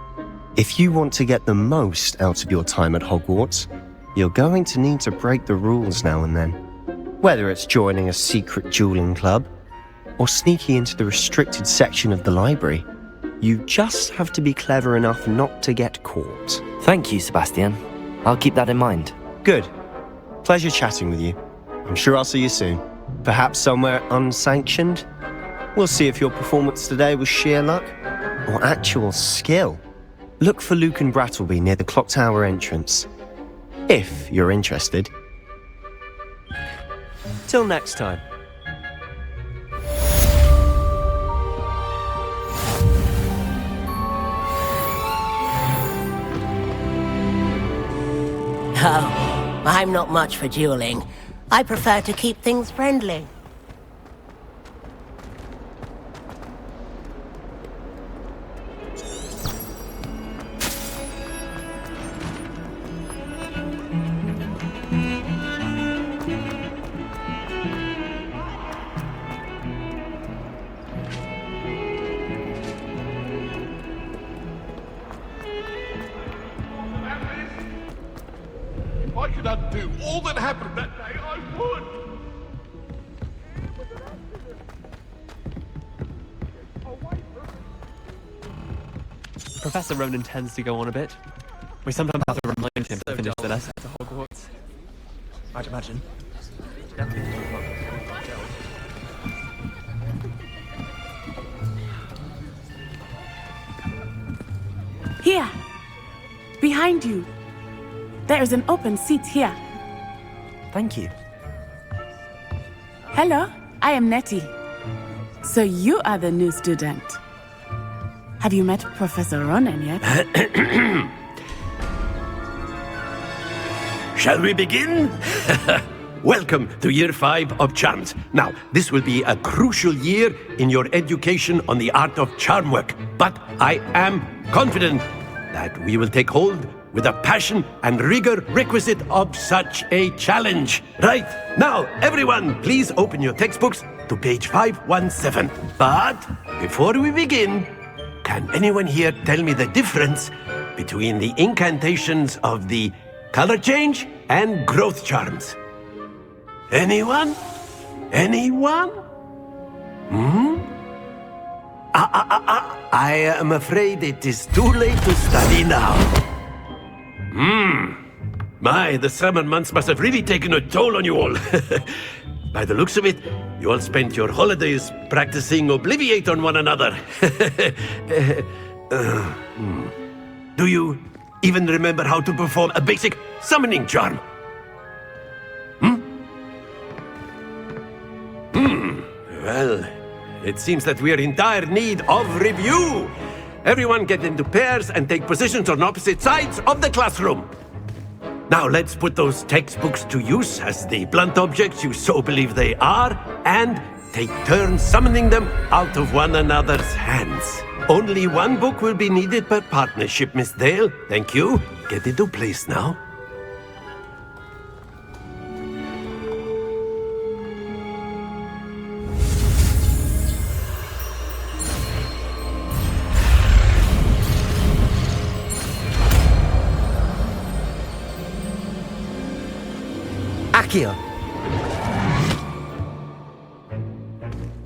If you want to get the most out of your time at Hogwarts, you're going to need to break the rules now and then. Whether it's joining a secret dueling club, or sneaking into the restricted section of the library, you just have to be clever enough not to get caught. Thank you, Sebastian. I'll keep that in mind. Good. Pleasure chatting with you. I'm sure I'll see you soon. Perhaps somewhere unsanctioned? We'll see if your performance today was sheer luck or actual skill. Look for Luke and Brattleby near the clock tower entrance. If you're interested. Till next time. Oh, I'm not much for dueling. I prefer to keep things friendly. If I could undo all that happened that day, I would! Professor Ronan tends to go on a bit. We sometimes have to remind him to finish the lesson. To Hogwarts, I'd imagine. Here! Behind you! There is an open seat here. Thank you. Hello, I am Nettie. So you are the new student. Have you met Professor Ronan yet? Shall we begin? Welcome to Year 5 of Charms. Now, this will be a crucial year in your education on the art of charm work, but I am confident that we will take hold with the passion and rigor requisite of such a challenge. Right, now, everyone, please open your textbooks to page 517. But before we begin, can anyone here tell me the difference between the incantations of the color change, and growth charms. Anyone? Anyone? I am afraid it is too late to study now. My, the summer months must have really taken a toll on you all. By the looks of it, you all spent your holidays practicing Obliviate on one another. Do you even remember how to perform a basic summoning charm? Well, it seems that we are in dire need of review. Everyone get into pairs and take positions on opposite sides of the classroom. Now let's put those textbooks to use as the blunt objects you so believe they are, and take turns summoning them out of one another's hands. Only one book will be needed per partnership, Miss Dale. Thank you. Get into place now. Accio!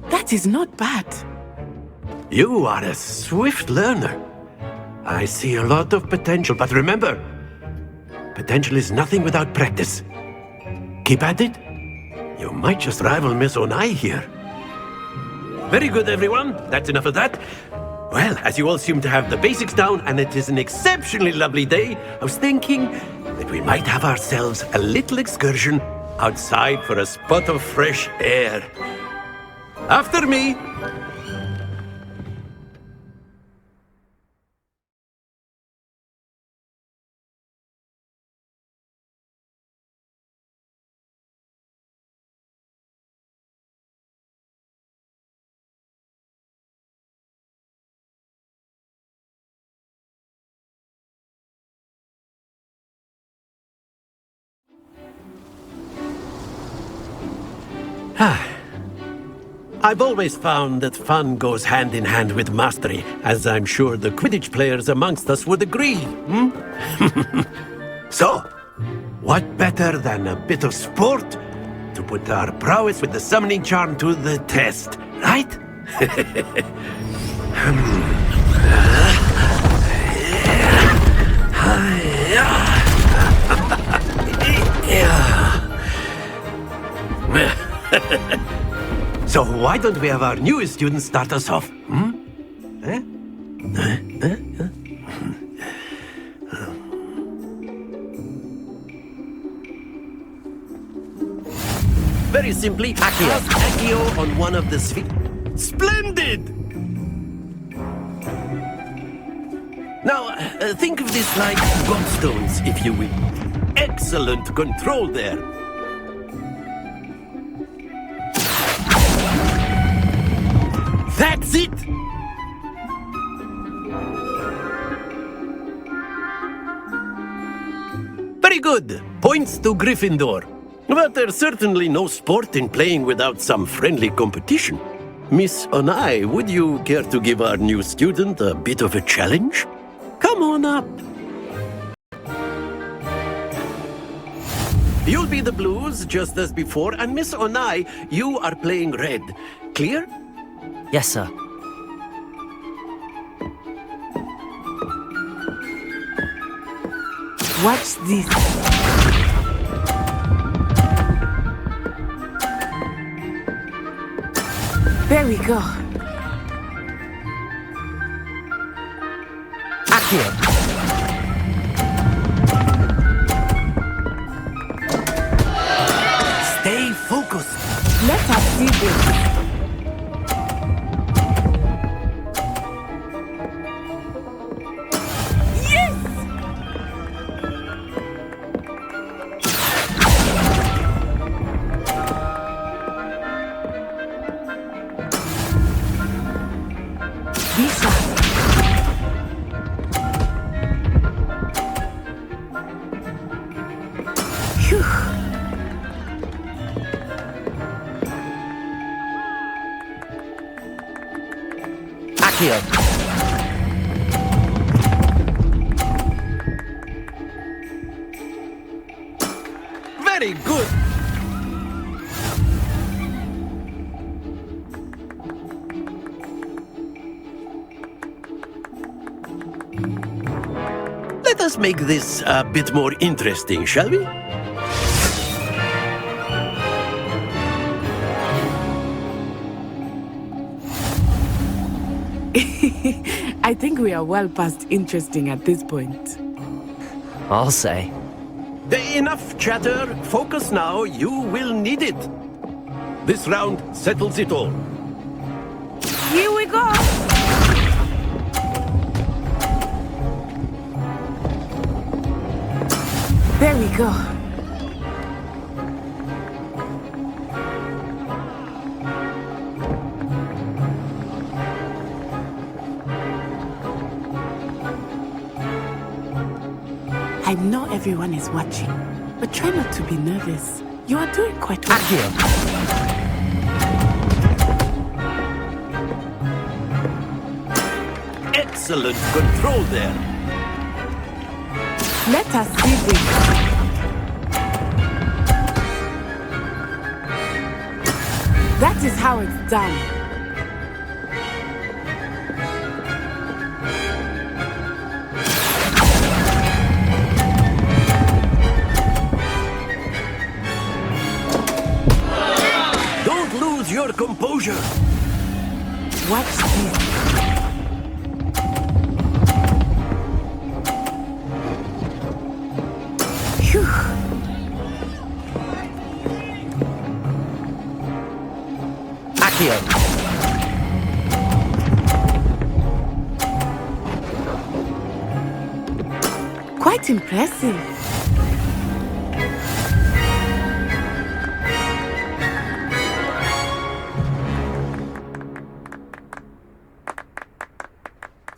That is not bad. You are a swift learner. I see a lot of potential, but remember, potential is nothing without practice. Keep at it. You might just rival Miss Onai here. Very good, everyone. That's enough of that. Well, as you all seem to have the basics down, and it is an exceptionally lovely day, I was thinking that we might have ourselves a little excursion outside for a spot of fresh air. After me. I've always found that fun goes hand in hand with mastery, as I'm sure the Quidditch players amongst us would agree. So, what better than a bit of sport to put our prowess with the summoning charm to the test, right? So why don't we have our newest student start us off? Very simply, Accio on one of the Splendid! Now, think of this like gobstones, if you will. Excellent control there. That's it! Very good. Points to Gryffindor. But there's certainly no sport in playing without some friendly competition. Miss Onai, would you care to give our new student a bit of a challenge? Come on up. You'll be the blues, just as before, and Miss Onai, you are playing red. Clear? Yes, sir. Watch this. There we go. Accio! Stay focused. Let us see this. Accio! Very good. Let us make this a bit more interesting, shall we? I think we are well past interesting at this point. I'll say. Enough chatter. Focus now. You will need it. This round settles it all. Here we go! There we go. I know everyone is watching, but try not to be nervous. You are doing quite well. Excellent control there. Let us see this. That is how it's done. Don't lose your composure. Watch this. Phew. Accio. Quite impressive.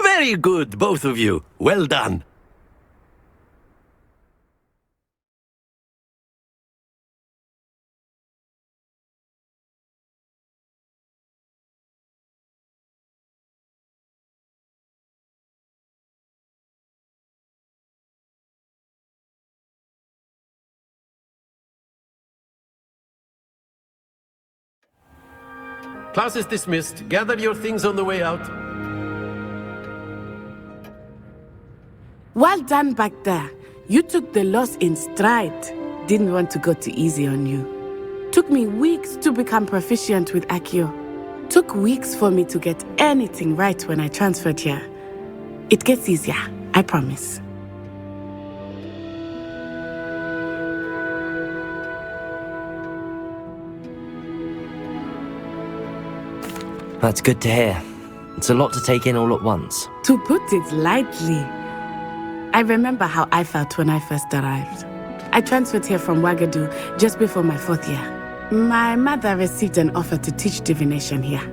Very good, both of you. Well done. Class is dismissed. Gather your things on the way out. Well done back there. You took the loss in stride. Didn't want to go too easy on you. Took me weeks to become proficient with Accio. Took weeks for me to get anything right when I transferred here. It gets easier, I promise. That's good to hear. It's a lot to take in all at once. To put it lightly, I remember how I felt when I first arrived. I transferred here from Wagadu just before my 4th year. My mother received an offer to teach divination here.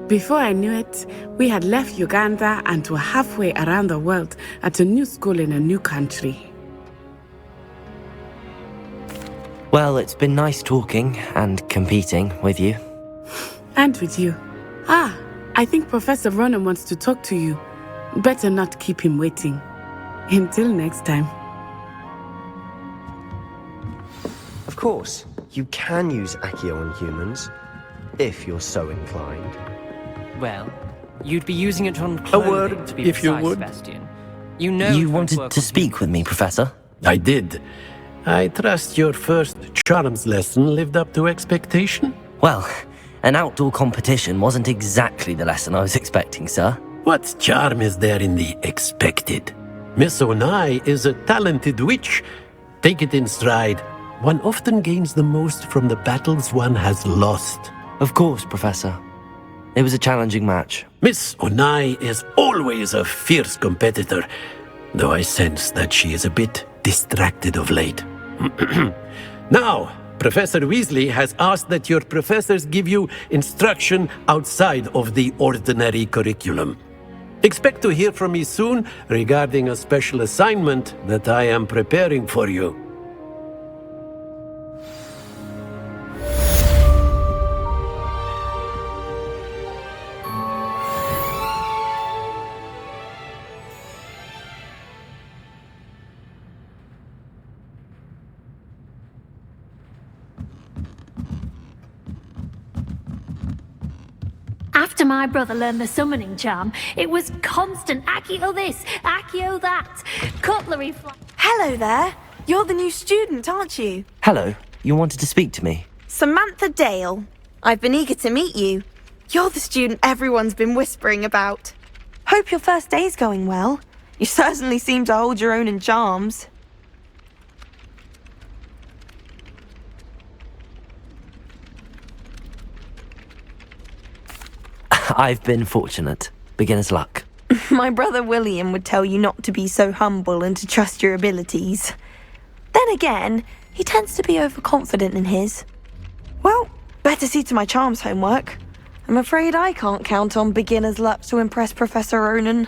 Before I knew it, we had left Uganda and were halfway around the world at a new school in a new country. Well, it's been nice talking and competing with you. And with you. Ah, I think Professor Ronan wants to talk to you. Better not keep him waiting. Until next time. Of course, you can use Accio on humans, if you're so inclined. Well, you'd be using it on A clothing, word, to be if you precise, would. Sebastian. You know You it won't wanted work to on speak with me, Professor? I did. I trust your first charms lesson lived up to expectation? Well, an outdoor competition wasn't exactly the lesson I was expecting, sir. What charm is there in the expected? Miss Onai is a talented witch. Take it in stride. One often gains the most from the battles one has lost. Of course, Professor. It was a challenging match. Miss Onai is always a fierce competitor, though I sense that she is a bit distracted of late. Now, Professor Weasley has asked that your professors give you instruction outside of the ordinary curriculum. Expect to hear from me soon regarding a special assignment that I am preparing for you. After my brother learned the summoning charm, it was constant Accio this, Accio that, cutlery fly. Hello there. You're the new student, aren't you? Hello, you wanted to speak to me? Samantha Dale. I've been eager to meet you. You're the student everyone's been whispering about. Hope your first day's going well. You certainly seem to hold your own in charms. I've been fortunate. Beginner's luck. My brother William would tell you not to be so humble and to trust your abilities. Then again, he tends to be overconfident in his. Well, better see to my charms homework. I'm afraid I can't count on beginner's luck to impress Professor Ronan.